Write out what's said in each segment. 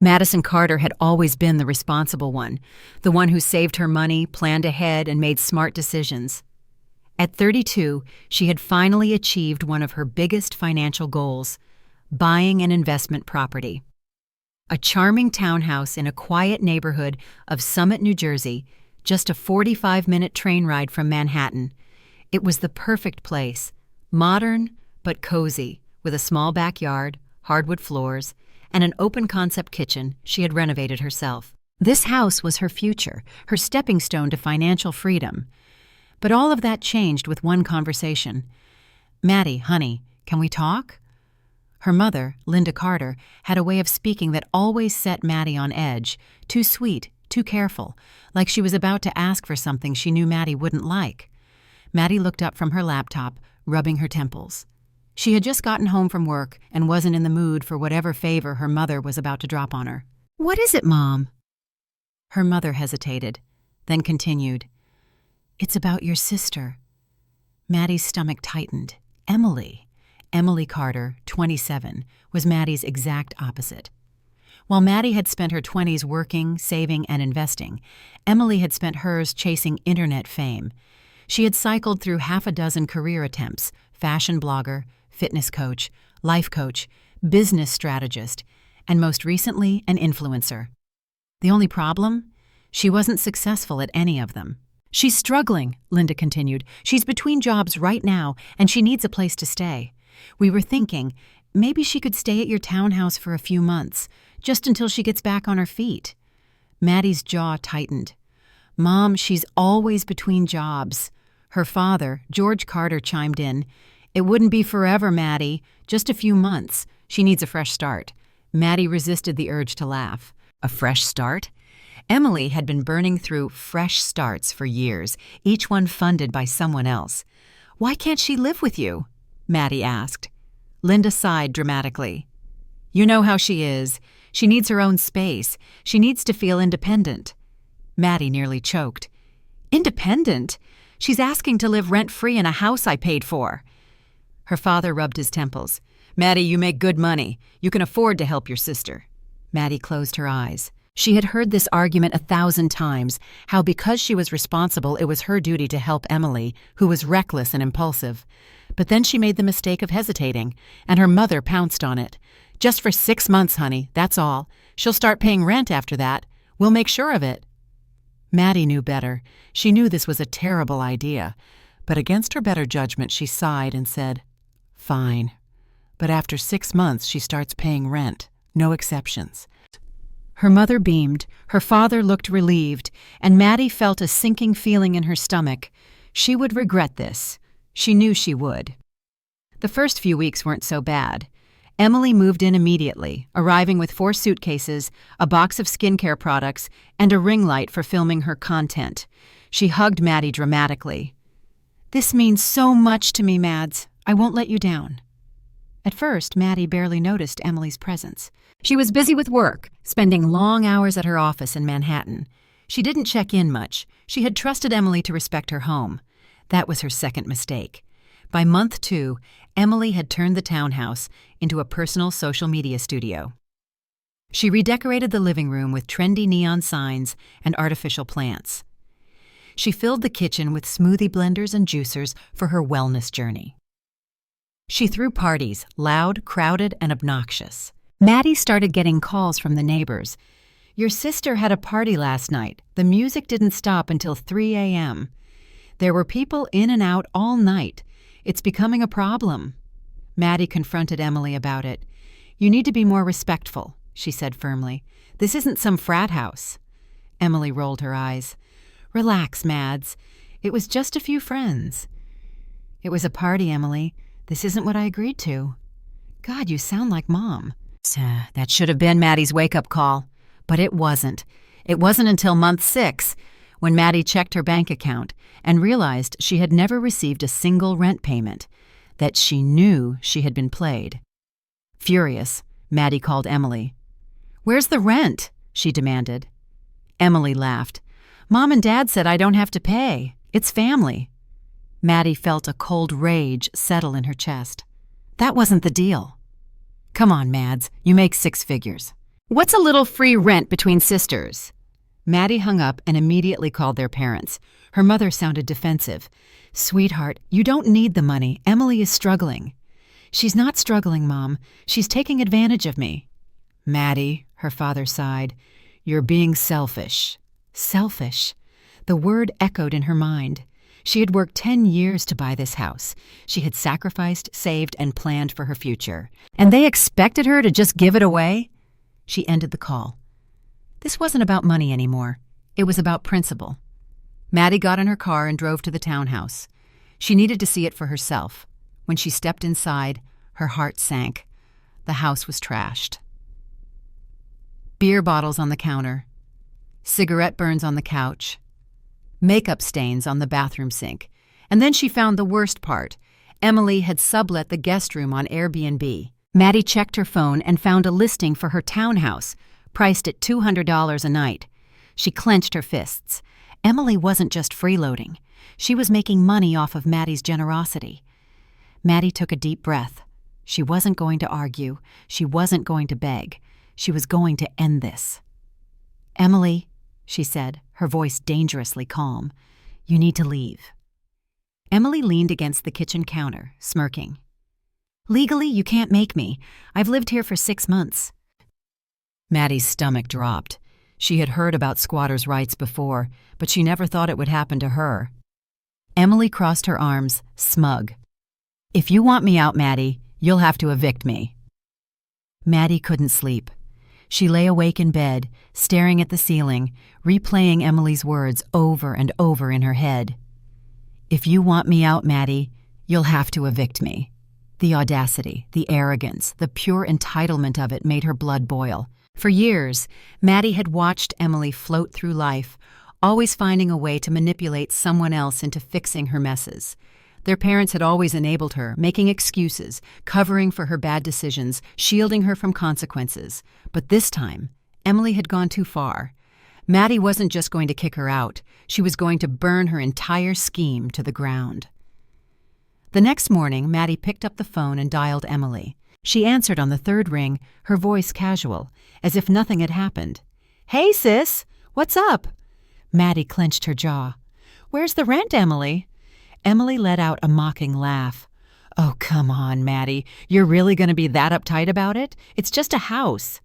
Madison Carter had always been the responsible one, the one who saved her money, planned ahead, and made smart decisions. At 32, she had finally achieved one of her biggest financial goals: buying an investment property. A charming townhouse in a quiet neighborhood of Summit, New Jersey, just a 45-minute train ride from Manhattan. It was the perfect place, modern but cozy, with a small backyard, hardwood floors, and an open-concept kitchen she had renovated herself. This house was her future, her stepping stone to financial freedom. But all of that changed with one conversation. "Maddie, honey, can we talk?" Her mother, Linda Carter, had a way of speaking that always set Maddie on edge, too sweet, too careful, like she was about to ask for something she knew Maddie wouldn't like. Maddie looked up from her laptop, rubbing her temples. She had just gotten home from work and wasn't in the mood for whatever favor her mother was about to drop on her. "What is it, Mom?" Her mother hesitated, then continued. "It's about your sister." Maddie's stomach tightened. Emily Carter, 27, was Maddie's exact opposite. While Maddie had spent her 20s working, saving, and investing, Emily had spent hers chasing internet fame. She had cycled through half a dozen career attempts: fashion blogger, fitness coach, life coach, business strategist, and most recently, an influencer. The only problem? She wasn't successful at any of them. "She's struggling," Linda continued. "She's between jobs right now, and she needs a place to stay. We were thinking, maybe she could stay at your townhouse for a few months, just until she gets back on her feet." Maddie's jaw tightened. "Mom, she's always between jobs." Her father, George Carter, chimed in. "It wouldn't be forever, Maddie. Just a few months. She needs a fresh start." Maddie resisted the urge to laugh. A fresh start? Emily had been burning through fresh starts for years, each one funded by someone else. "Why can't she live with you?" Maddie asked. Linda sighed dramatically. "You know how she is. She needs her own space. She needs to feel independent." Maddie nearly choked. "Independent? She's asking to live rent-free in a house I paid for." Her father rubbed his temples. "Maddie, you make good money. You can afford to help your sister." Maddie closed her eyes. She had heard this argument 1,000 times, how because she was responsible it was her duty to help Emily, who was reckless and impulsive. But then she made the mistake of hesitating, and her mother pounced on it. "Just for 6 months, honey, that's all. She'll start paying rent after that. We'll make sure of it." Maddie knew better. She knew this was a terrible idea. But against her better judgment, she sighed and said, "Fine. But after 6 months, she starts paying rent. No exceptions." Her mother beamed, her father looked relieved, and Maddie felt a sinking feeling in her stomach. She would regret this. She knew she would. The first few weeks weren't so bad. Emily moved in immediately, arriving with 4 suitcases, a box of skincare products, and a ring light for filming her content. She hugged Maddie dramatically. "This means so much to me, Mads. I won't let you down." At first, Maddie barely noticed Emily's presence. She was busy with work, spending long hours at her office in Manhattan. She didn't check in much. She had trusted Emily to respect her home. That was her second mistake. By month 2, Emily had turned the townhouse into a personal social media studio. She redecorated the living room with trendy neon signs and artificial plants. She filled the kitchen with smoothie blenders and juicers for her wellness journey. She threw parties, loud, crowded, and obnoxious. Maddie started getting calls from the neighbors. "Your sister had a party last night. The music didn't stop until 3 a.m. There were people in and out all night. It's becoming a problem." Maddie confronted Emily about it. "You need to be more respectful," she said firmly. "This isn't some frat house." Emily rolled her eyes. "Relax, Mads. It was just a few friends." "It was a party, Emily. This isn't what I agreed to." "God, you sound like Mom." That should have been Maddie's wake-up call. But it wasn't. It wasn't until month 6, when Maddie checked her bank account and realized she had never received a single rent payment, that she knew she had been played. Furious, Maddie called Emily. "Where's the rent?" she demanded. Emily laughed. "Mom and Dad said I don't have to pay. It's family." Maddie felt a cold rage settle in her chest. That wasn't the deal. "Come on, Mads, you make 6 figures." What's a little free rent between sisters? Maddie hung up and immediately called their parents. Her mother sounded defensive. Sweetheart, you don't need the money. Emily is struggling. She's not struggling, Mom. She's taking advantage of me. Maddie, her father sighed, you're being selfish. Selfish. The word echoed in her mind. She had worked 10 years to buy this house. She had sacrificed, saved, and planned for her future. And they expected her to just give it away? She ended the call. This wasn't about money anymore. It was about principle. Maddie got in her car and drove to the townhouse. She needed to see it for herself. When she stepped inside, her heart sank. The house was trashed. Beer bottles on the counter. Cigarette burns on the couch. Makeup stains on the bathroom sink. And then she found the worst part. Emily had sublet the guest room on Airbnb. Maddie checked her phone and found a listing for her townhouse, priced at $200 a night. She clenched her fists. Emily wasn't just freeloading. She was making money off of Maddie's generosity. Maddie took a deep breath. She wasn't going to argue. She wasn't going to beg. She was going to end this. Emily, she said, her voice dangerously calm, you need to leave. Emily leaned against the kitchen counter, smirking. Legally, you can't make me. I've lived here for 6 months. Maddie's stomach dropped. She had heard about squatters' rights before, but she never thought it would happen to her. Emily crossed her arms, smug. If you want me out, Maddie, you'll have to evict me. Maddie couldn't sleep. She lay awake in bed, staring at the ceiling, replaying Emily's words over and over in her head. If you want me out, Maddie, you'll have to evict me. The audacity, the arrogance, the pure entitlement of it made her blood boil. For years, Maddie had watched Emily float through life, always finding a way to manipulate someone else into fixing her messes. Their parents had always enabled her, making excuses, covering for her bad decisions, shielding her from consequences. But this time, Emily had gone too far. Maddie wasn't just going to kick her out. She was going to burn her entire scheme to the ground. The next morning, Maddie picked up the phone and dialed Emily. She answered on the third ring, her voice casual, as if nothing had happened. Hey, sis, what's up? Maddie clenched her jaw. Where's the rent, Emily? Emily let out a mocking laugh. Oh, come on, Maddie. You're really going to be that uptight about it? It's just a house.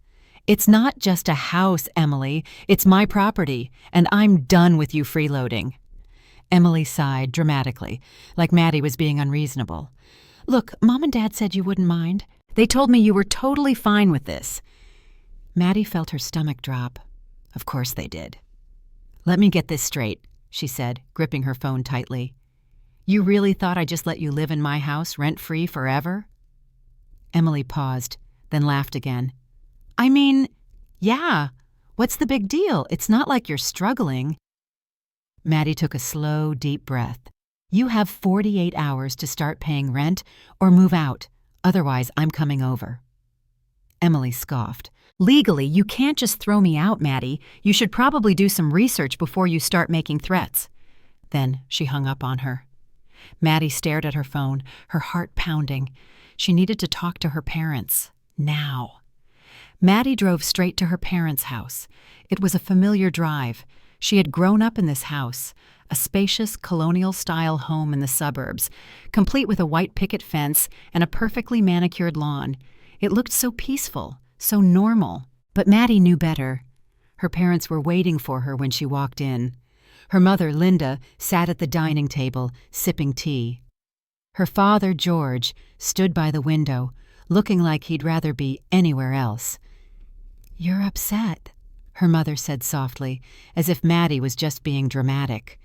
It's not just a house, Emily. It's my property, and I'm done with you freeloading. Emily sighed dramatically, like Maddie was being unreasonable. Look, Mom and Dad said you wouldn't mind. They told me you were totally fine with this. Maddie felt her stomach drop. Of course they did. Let me get this straight, she said, gripping her phone tightly. You really thought I just let you live in my house rent-free forever? Emily paused, then laughed again. I mean, yeah. What's the big deal? It's not like you're struggling. Maddie took a slow, deep breath. You have 48 hours to start paying rent or move out. Otherwise, I'm coming over. Emily scoffed. Legally, you can't just throw me out, Maddie. You should probably do some research before you start making threats. Then she hung up on her. Maddie stared at her phone, her heart pounding. She needed to talk to her parents. Now. Maddie drove straight to her parents' house. It was a familiar drive. She had grown up in this house, a spacious colonial-style home in the suburbs, complete with a white picket fence and a perfectly manicured lawn. It looked so peaceful, so normal. But Maddie knew better. Her parents were waiting for her when she walked in. Her mother, Linda, sat at the dining table, sipping tea. Her father, George, stood by the window, looking like he'd rather be anywhere else. You're upset, her mother said softly, as if Maddie was just being dramatic.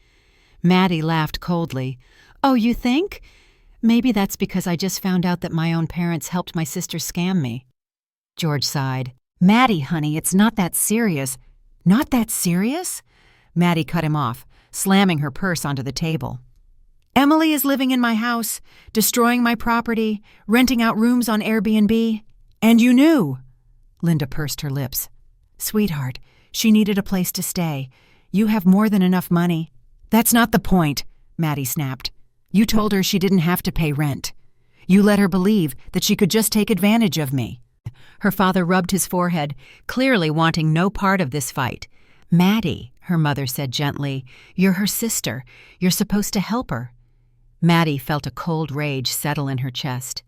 Maddie laughed coldly. Oh, you think? Maybe that's because I just found out that my own parents helped my sister scam me. George sighed. Maddie, honey, it's not that serious. Not that serious? Maddie cut him off, slamming her purse onto the table. Emily is living in my house, destroying my property, renting out rooms on Airbnb. And you knew. Linda pursed her lips. Sweetheart, she needed a place to stay. You have more than enough money. That's not the point, Maddie snapped. You told her she didn't have to pay rent. You let her believe that she could just take advantage of me. Her father rubbed his forehead, clearly wanting no part of this fight. "Maddie," her mother said gently, "you're her sister. You're supposed to help her." Maddie felt a cold rage settle in her chest.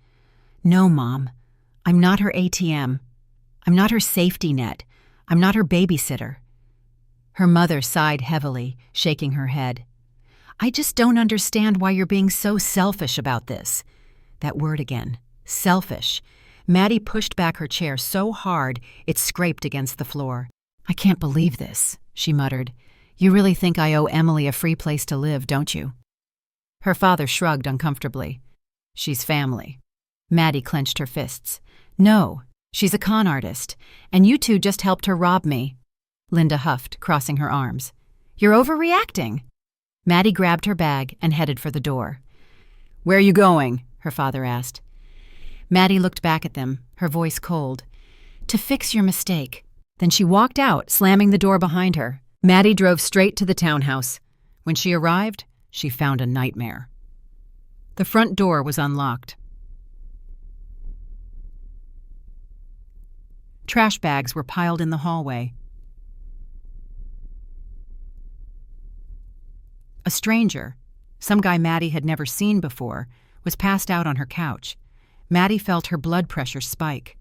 "No, Mom. I'm not her ATM. I'm not her safety net. I'm not her babysitter." Her mother sighed heavily, shaking her head. "I just don't understand why you're being so selfish about this." That word again. Selfish. Maddie pushed back her chair so hard it scraped against the floor. "I can't believe this," she muttered. "You really think I owe Emily a free place to live, don't you?" Her father shrugged uncomfortably. "She's family." Maddie clenched her fists. "No, she's a con artist, and you two just helped her rob me." Linda huffed, crossing her arms. "You're overreacting." Maddie grabbed her bag and headed for the door. "Where are you going?" her father asked. Maddie looked back at them, her voice cold. "To fix your mistake." Then she walked out, slamming the door behind her. Maddie drove straight to the townhouse. When she arrived, she found a nightmare. The front door was unlocked. Trash bags were piled in the hallway. A stranger, some guy Maddie had never seen before, was passed out on her couch. Maddie felt her blood pressure spike.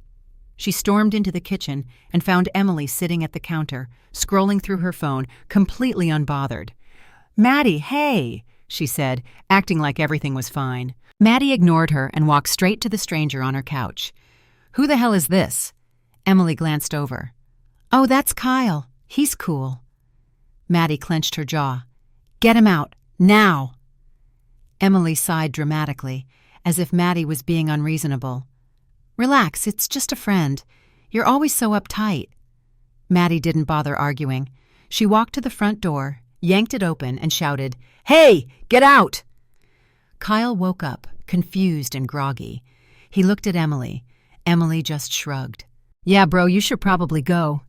She stormed into the kitchen and found Emily sitting at the counter, scrolling through her phone, completely unbothered. "Maddie, hey," she said, acting like everything was fine. Maddie ignored her and walked straight to the stranger on her couch. "Who the hell is this?" Emily glanced over. "Oh, that's Kyle. He's cool." Maddie clenched her jaw. "Get him out, now!" Emily sighed dramatically, as if Maddie was being unreasonable. "Relax, it's just a friend. You're always so uptight." Maddie didn't bother arguing. She walked to the front door, yanked it open, and shouted, "Hey, get out!" Kyle woke up, confused and groggy. He looked at Emily. Emily just shrugged. "Yeah, bro, you should probably go."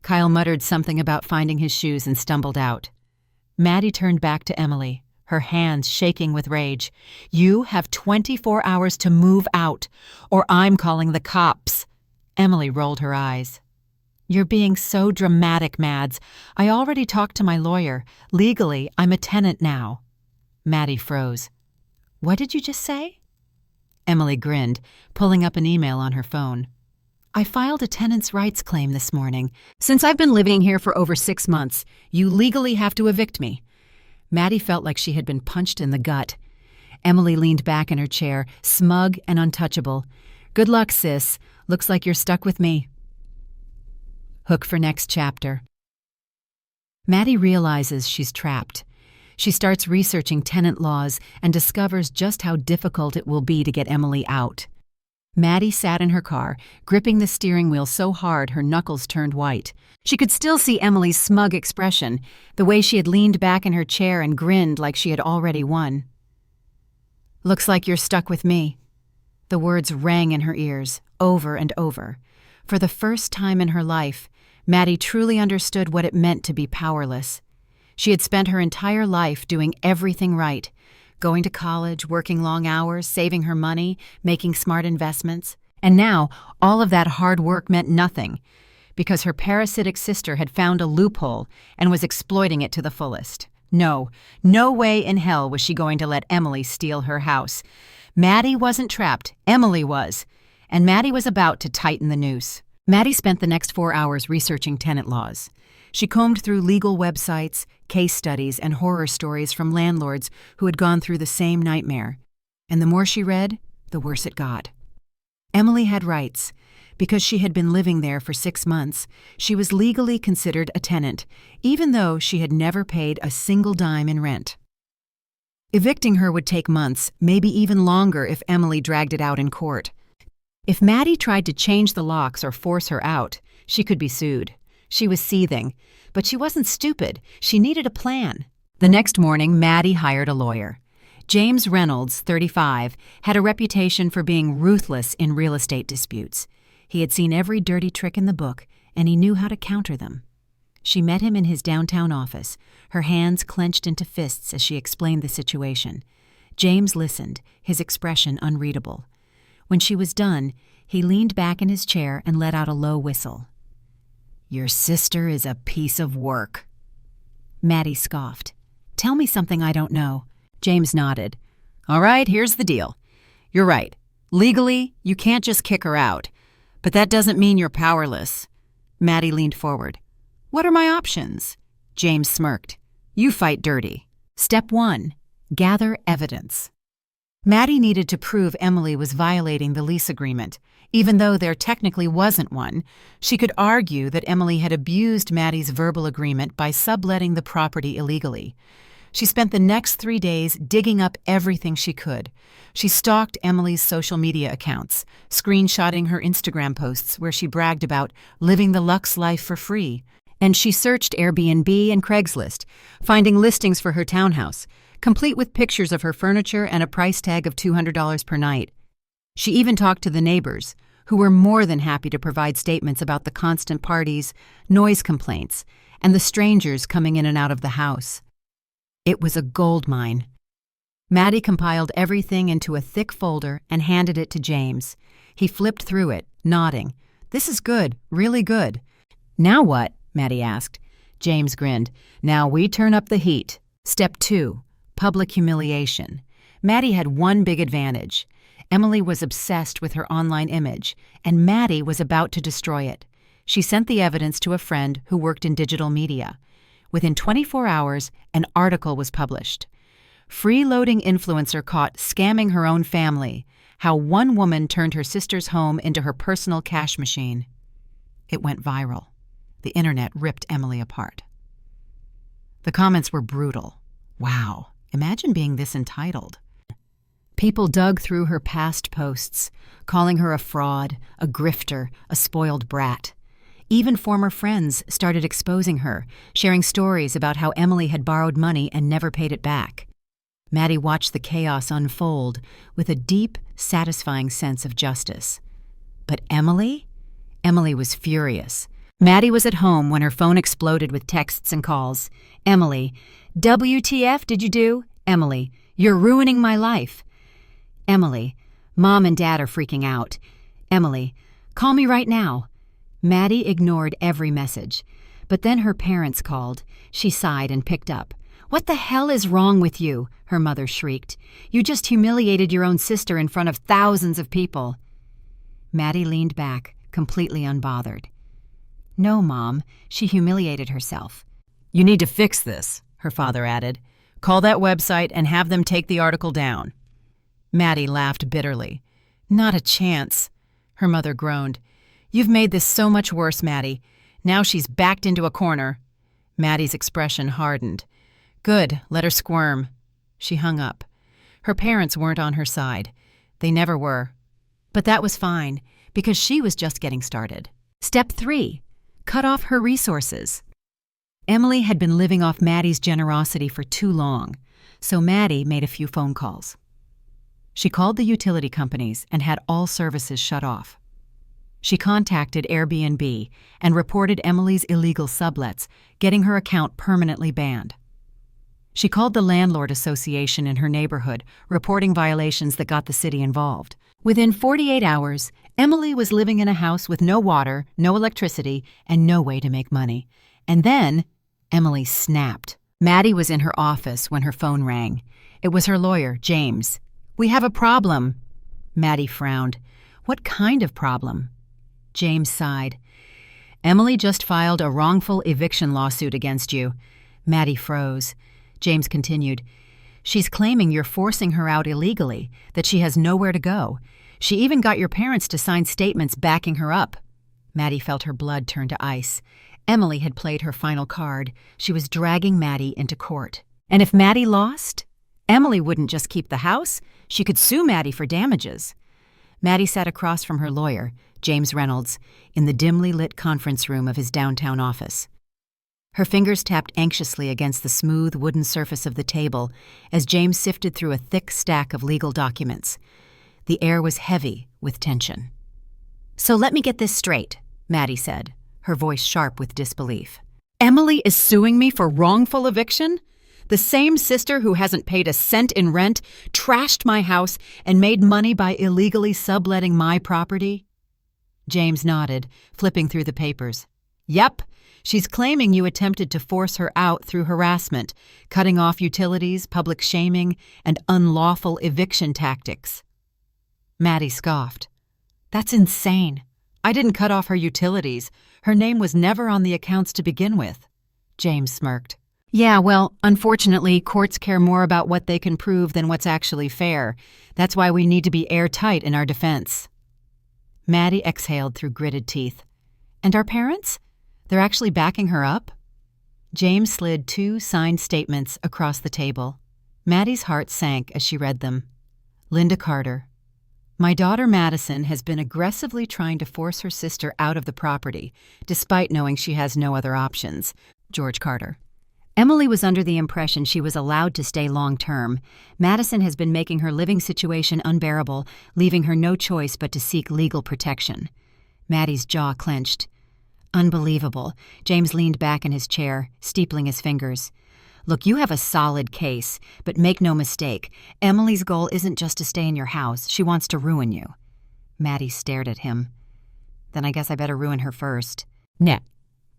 Kyle muttered something about finding his shoes and stumbled out. Maddie turned back to Emily, her hands shaking with rage. "You have 24 hours to move out, or I'm calling the cops." Emily rolled her eyes. "You're being so dramatic, Mads. I already talked to my lawyer. Legally, I'm a tenant now." Maddie froze. "What did you just say?" Emily grinned, pulling up an email on her phone. "I filed a tenant's rights claim this morning. Since I've been living here for over 6 months, you legally have to evict me." Maddie felt like she had been punched in the gut. Emily leaned back in her chair, smug and untouchable. "Good luck, sis. Looks like you're stuck with me." Hook for next chapter. Maddie realizes she's trapped. She starts researching tenant laws and discovers just how difficult it will be to get Emily out. Maddie sat in her car, gripping the steering wheel so hard her knuckles turned white. She could still see Emily's smug expression, the way she had leaned back in her chair and grinned like she had already won. "Looks like you're stuck with me." The words rang in her ears, over and over. For the first time in her life, Maddie truly understood what it meant to be powerless. She had spent her entire life doing everything right, going to college, working long hours, saving her money, making smart investments. And now, all of that hard work meant nothing, because her parasitic sister had found a loophole and was exploiting it to the fullest. No way in hell was she going to let Emily steal her house. Maddie wasn't trapped, Emily was, and Maddie was about to tighten the noose. Maddie spent the next 4 hours researching tenant laws. She combed through legal websites, case studies, and horror stories from landlords who had gone through the same nightmare. And the more she read, the worse it got. Emily had rights. Because she had been living there for 6 months, she was legally considered a tenant, even though she had never paid a single dime in rent. Evicting her would take months, maybe even longer if Emily dragged it out in court. If Maddie tried to change the locks or force her out, she could be sued. She was seething, but she wasn't stupid. She needed a plan. The next morning, Maddie hired a lawyer. James Reynolds, 35, had a reputation for being ruthless in real estate disputes. He had seen every dirty trick in the book, and he knew how to counter them. She met him in his downtown office, her hands clenched into fists as she explained the situation. James listened, his expression unreadable. When she was done, he leaned back in his chair and let out a low whistle. "Your sister is a piece of work." Maddie scoffed. "Tell me something I don't know." James nodded. "All right, here's the deal. You're right. Legally, you can't just kick her out. But that doesn't mean you're powerless." Maddie leaned forward. "What are my options?" James smirked. "You fight dirty. Step 1. Gather evidence." Maddie needed to prove Emily was violating the lease agreement. Even though there technically wasn't one, she could argue that Emily had abused Maddie's verbal agreement by subletting the property illegally. She spent the next 3 days digging up everything she could. She stalked Emily's social media accounts, screenshotting her Instagram posts where she bragged about living the luxe life for free. And she searched Airbnb and Craigslist, finding listings for her townhouse, complete with pictures of her furniture and a price tag of $200 per night. She even talked to the neighbors, who were more than happy to provide statements about the constant parties, noise complaints, and the strangers coming in and out of the house. It was a gold mine. Maddie compiled everything into a thick folder and handed it to James. He flipped through it, nodding. "This is good, really good." "Now what?" Maddie asked. James grinned. "Now we turn up the heat." Step 2. Public humiliation. Maddie had one big advantage. Emily was obsessed with her online image, and Maddie was about to destroy it. She sent the evidence to a friend who worked in digital media. Within 24 hours, an article was published. Freeloading influencer caught scamming her own family. How one woman turned her sister's home into her personal cash machine. It went viral. The internet ripped Emily apart. The comments were brutal. Wow, imagine being this entitled. People dug through her past posts, calling her a fraud, a grifter, a spoiled brat. Even former friends started exposing her, sharing stories about how Emily had borrowed money and never paid it back. Maddie watched the chaos unfold with a deep, satisfying sense of justice. But Emily? Emily was furious. Maddie was at home when her phone exploded with texts and calls. Emily, "WTF did you do?" Emily, "You're ruining my life." Emily, "Mom and Dad are freaking out." Emily, "Call me right now." Maddie ignored every message. But then her parents called. She sighed and picked up. "What the hell is wrong with you?" her mother shrieked. "You just humiliated your own sister in front of thousands of people." Maddie leaned back, completely unbothered. "No, Mom, she humiliated herself." "You need to fix this," her father added. "Call that website and have them take the article down." Maddie laughed bitterly. "Not a chance." Her mother groaned. "You've made this so much worse, Maddie. Now she's backed into a corner." Maddie's expression hardened. "Good, let her squirm." She hung up. Her parents weren't on her side. They never were. But that was fine, because she was just getting started. Step 3. Cut off her resources. Emily had been living off Maddie's generosity for too long, so Maddie made a few phone calls. She called the utility companies and had all services shut off. She contacted Airbnb and reported Emily's illegal sublets, getting her account permanently banned. She called the landlord association in her neighborhood, reporting violations that got the city involved. Within 48 hours, Emily was living in a house with no water, no electricity, and no way to make money. And then, Emily snapped. Maddie was in her office when her phone rang. It was her lawyer, James. "We have a problem." Maddie frowned. "What kind of problem?" James sighed. "Emily just filed a wrongful eviction lawsuit against you." Maddie froze. James continued. "She's claiming you're forcing her out illegally, that she has nowhere to go. She even got your parents to sign statements backing her up." Maddie felt her blood turn to ice. Emily had played her final card. She was dragging Maddie into court. And if Maddie lost, Emily wouldn't just keep the house. She could sue Maddie for damages. Maddie sat across from her lawyer, James Reynolds, in the dimly lit conference room of his downtown office. Her fingers tapped anxiously against the smooth wooden surface of the table as James sifted through a thick stack of legal documents. The air was heavy with tension. "So let me get this straight," Maddie said, her voice sharp with disbelief. "Emily is suing me for wrongful eviction? The same sister who hasn't paid a cent in rent, trashed my house, and made money by illegally subletting my property?" James nodded, flipping through the papers. "Yep. She's claiming you attempted to force her out through harassment, cutting off utilities, public shaming, and unlawful eviction tactics." Maddie scoffed. "That's insane. I didn't cut off her utilities. Her name was never on the accounts to begin with." James smirked. "Yeah, well, unfortunately, courts care more about what they can prove than what's actually fair. That's why we need to be airtight in our defense." Maddie exhaled through gritted teeth. "And our parents? They're actually backing her up?" James slid 2 signed statements across the table. Maddie's heart sank as she read them. Linda Carter. "My daughter Madison has been aggressively trying to force her sister out of the property, despite knowing she has no other options." George Carter. "Emily was under the impression she was allowed to stay long-term. Madison has been making her living situation unbearable, leaving her no choice but to seek legal protection." Maddie's jaw clenched. "Unbelievable." James leaned back in his chair, steepling his fingers. "Look, you have a solid case, but make no mistake, Emily's goal isn't just to stay in your house. She wants to ruin you." Maddie stared at him. "Then I guess I better ruin her first." Net.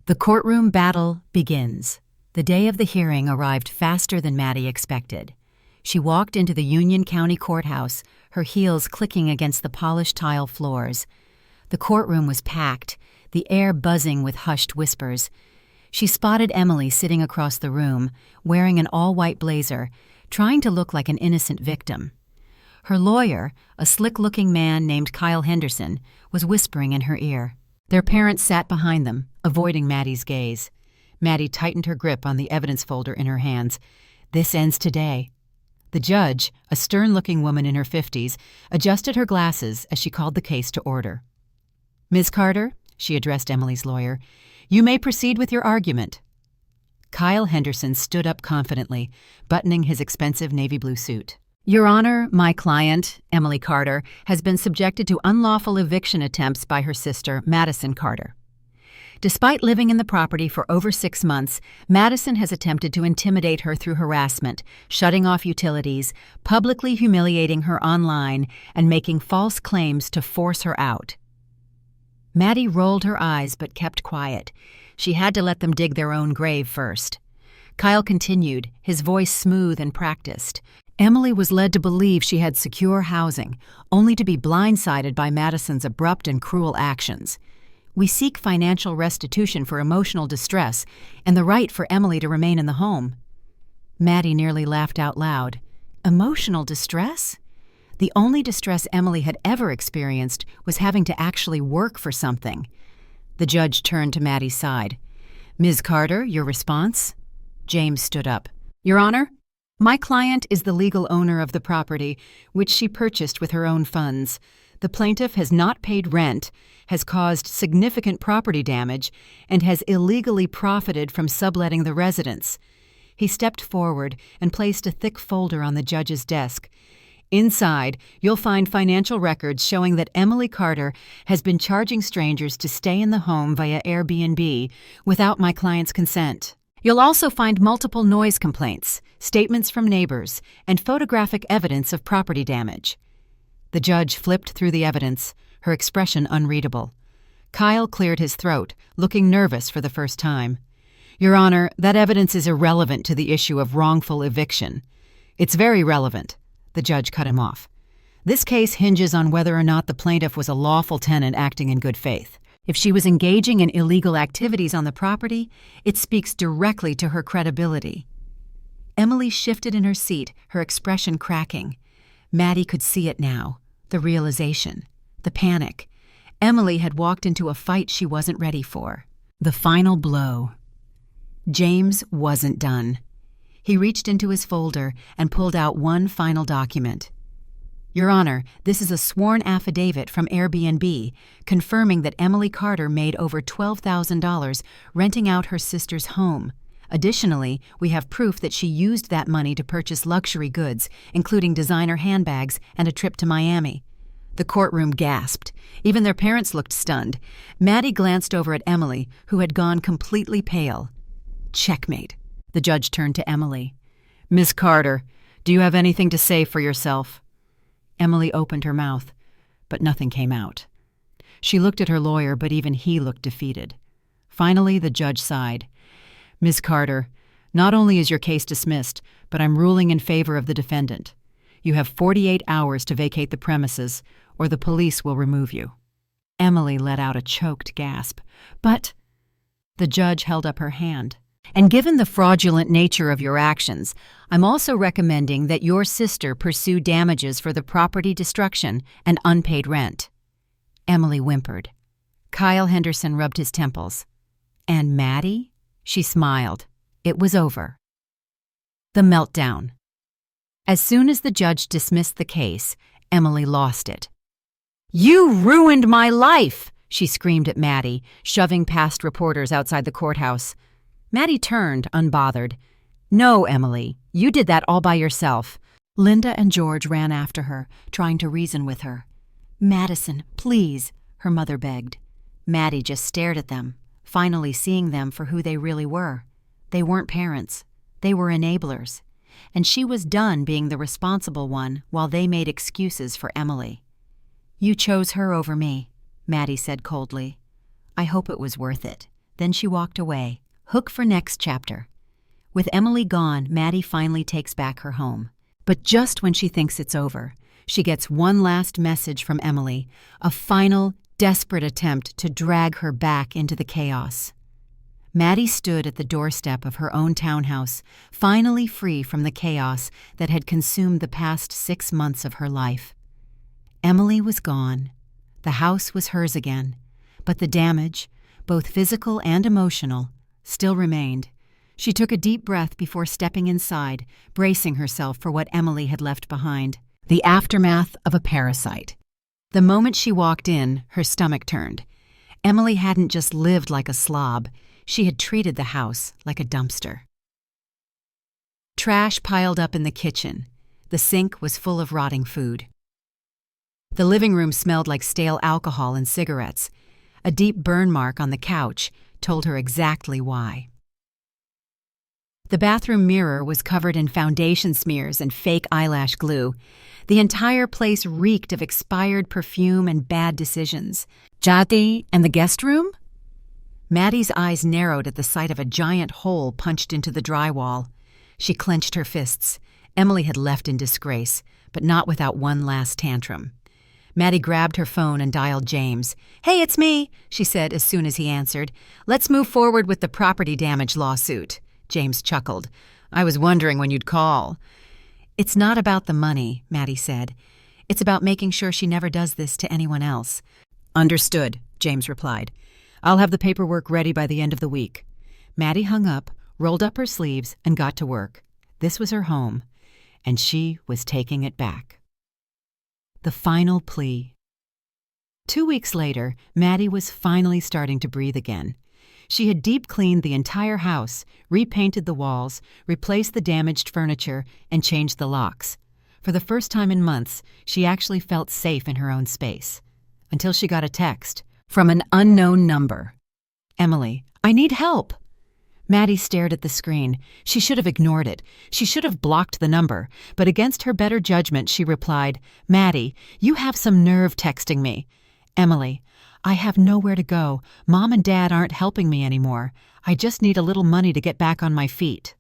The courtroom battle begins. The day of the hearing arrived faster than Maddie expected. She walked into the Union County Courthouse, her heels clicking against the polished tile floors. The courtroom was packed, the air buzzing with hushed whispers. She spotted Emily sitting across the room, wearing an all-white blazer, trying to look like an innocent victim. Her lawyer, a slick-looking man named Kyle Henderson, was whispering in her ear. Their parents sat behind them, avoiding Maddie's gaze. Maddie tightened her grip on the evidence folder in her hands. "This ends today." The judge, a stern-looking woman in her 50s, adjusted her glasses as she called the case to order. "Ms. Carter," she addressed Emily's lawyer, "you may proceed with your argument." Kyle Henderson stood up confidently, buttoning his expensive navy blue suit. "Your Honor, my client, Emily Carter, has been subjected to unlawful eviction attempts by her sister, Madison Carter. Despite living in the property for over 6 months, Madison has attempted to intimidate her through harassment, shutting off utilities, publicly humiliating her online, and making false claims to force her out." Maddie rolled her eyes but kept quiet. She had to let them dig their own grave first. Kyle continued, his voice smooth and practiced. "Emily was led to believe she had secure housing, only to be blindsided by Madison's abrupt and cruel actions. We seek financial restitution for emotional distress and the right for Emily to remain in the home." Maddie nearly laughed out loud. Emotional distress? The only distress Emily had ever experienced was having to actually work for something. The judge turned to Maddie's side. "Ms. Carter, your response?" James stood up. "Your Honor, my client is the legal owner of the property, which she purchased with her own funds. The plaintiff has not paid rent, has caused significant property damage, and has illegally profited from subletting the residence." He stepped forward and placed a thick folder on the judge's desk. "Inside, you'll find financial records showing that Emily Carter has been charging strangers to stay in the home via Airbnb without my client's consent. You'll also find multiple noise complaints, statements from neighbors, and photographic evidence of property damage." The judge flipped through the evidence, her expression unreadable. Kyle cleared his throat, looking nervous for the first time. "Your Honor, that evidence is irrelevant to the issue of wrongful eviction." "It's very relevant." The judge cut him off. "This case hinges on whether or not the plaintiff was a lawful tenant acting in good faith. If she was engaging in illegal activities on the property, it speaks directly to her credibility." Emily shifted in her seat, her expression cracking. Maddie could see it now, the realization, the panic. Emily had walked into a fight she wasn't ready for. The final blow. James wasn't done. He reached into his folder and pulled out one final document. "Your Honor, this is a sworn affidavit from Airbnb confirming that Emily Carter made over $12,000 renting out her sister's home. Additionally, we have proof that she used that money to purchase luxury goods, including designer handbags and a trip to Miami." The courtroom gasped. Even their parents looked stunned. Maddie glanced over at Emily, who had gone completely pale. "Checkmate." The judge turned to Emily. Miss Carter, do you have anything to say for yourself? Emily opened her mouth, but nothing came out. She looked at her lawyer, but even he looked defeated. Finally, the judge sighed. Miss Carter, not only is your case dismissed, but I'm ruling in favor of the defendant. You have 48 hours to vacate the premises, or the police will remove you. Emily let out a choked gasp. But the judge held up her hand. And given the fraudulent nature of your actions, I'm also recommending that your sister pursue damages for the property destruction and unpaid rent. Emily whimpered. Kyle Henderson rubbed his temples. And Maddie? She smiled. It was over. The meltdown. As soon as the judge dismissed the case, Emily lost it. You ruined my life, she screamed at Maddie, shoving past reporters outside the courthouse. Maddie turned, unbothered. No, Emily, you did that all by yourself. Linda and George ran after her, trying to reason with her. Madison, please, her mother begged. Maddie just stared at them, finally seeing them for who they really were. They weren't parents. They were enablers. And she was done being the responsible one while they made excuses for Emily. You chose her over me, Maddie said coldly. I hope it was worth it. Then she walked away. Hook for next chapter. With Emily gone, Maddie finally takes back her home. But just when she thinks it's over, she gets one last message from Emily, a final, desperate attempt to drag her back into the chaos. Maddie stood at the doorstep of her own townhouse, finally free from the chaos that had consumed the past 6 months of her life. Emily was gone. The house was hers again, but the damage, both physical and emotional, still remained. She took a deep breath before stepping inside, bracing herself for what Emily had left behind. The aftermath of a parasite. The moment she walked in, her stomach turned. Emily hadn't just lived like a slob. She had treated the house like a dumpster. Trash piled up in the kitchen. The sink was full of rotting food. The living room smelled like stale alcohol and cigarettes. A deep burn mark on the couch told her exactly why. The bathroom mirror was covered in foundation smears and fake eyelash glue. The entire place reeked of expired perfume and bad decisions. Jadi, and the guest room? Maddie's eyes narrowed at the sight of a giant hole punched into the drywall. She clenched her fists. Emily had left in disgrace, but not without one last tantrum. Maddie grabbed her phone and dialed James. Hey, it's me, she said as soon as he answered. Let's move forward with the property damage lawsuit. James chuckled. I was wondering when you'd call. It's not about the money, Maddie said. It's about making sure she never does this to anyone else. Understood, James replied. I'll have the paperwork ready by the end of the week. Maddie hung up, rolled up her sleeves, and got to work. This was her home, and she was taking it back. The final plea. 2 weeks later, Maddie was finally starting to breathe again. She had deep cleaned the entire house, repainted the walls, replaced the damaged furniture, and changed the locks. For the first time in months, she actually felt safe in her own space. Until she got a text from an unknown number. Emily, I need help. Maddie stared at the screen. She should have ignored it. She should have blocked the number. But against her better judgment, she replied, Maddie, you have some nerve texting me. Emily, I have nowhere to go. Mom and Dad aren't helping me anymore. I just need a little money to get back on my feet.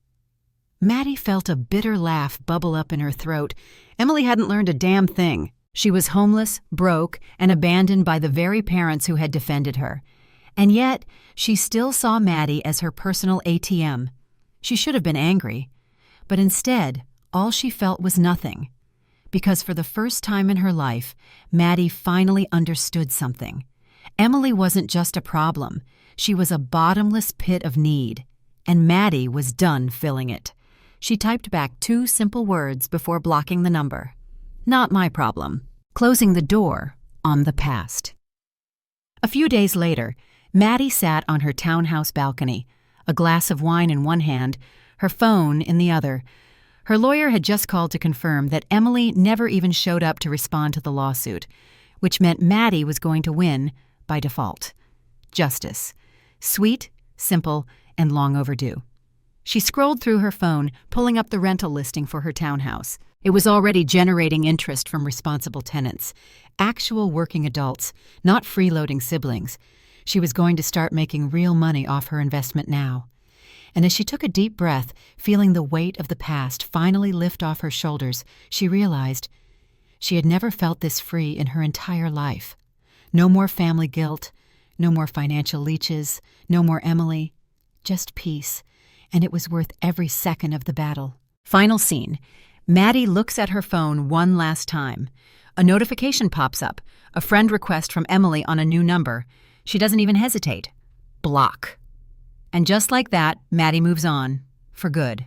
Maddie felt a bitter laugh bubble up in her throat. Emily hadn't learned a damn thing. She was homeless, broke, and abandoned by the very parents who had defended her. And yet, she still saw Maddie as her personal ATM. She should have been angry. But instead, all she felt was nothing. Because for the first time in her life, Maddie finally understood something. Emily wasn't just a problem. She was a bottomless pit of need. And Maddie was done filling it. She typed back 2 simple words before blocking the number. Not my problem. Closing the door on the past. A few days later, Maddie sat on her townhouse balcony, a glass of wine in one hand, her phone in the other. Her lawyer had just called to confirm that Emily never even showed up to respond to the lawsuit, which meant Maddie was going to win by default. Justice. Sweet, simple, and long overdue. She scrolled through her phone, pulling up the rental listing for her townhouse. It was already generating interest from responsible tenants. Actual working adults, not freeloading siblings. She was going to start making real money off her investment now. And as she took a deep breath, feeling the weight of the past finally lift off her shoulders, she realized she had never felt this free in her entire life. No more family guilt, no more financial leeches, no more Emily. Just peace, and it was worth every second of the battle. Final scene. Maddie looks at her phone one last time. A notification pops up, a friend request from Emily on a new number. She doesn't even hesitate. Block. And just like that, Maddie moves on. For good.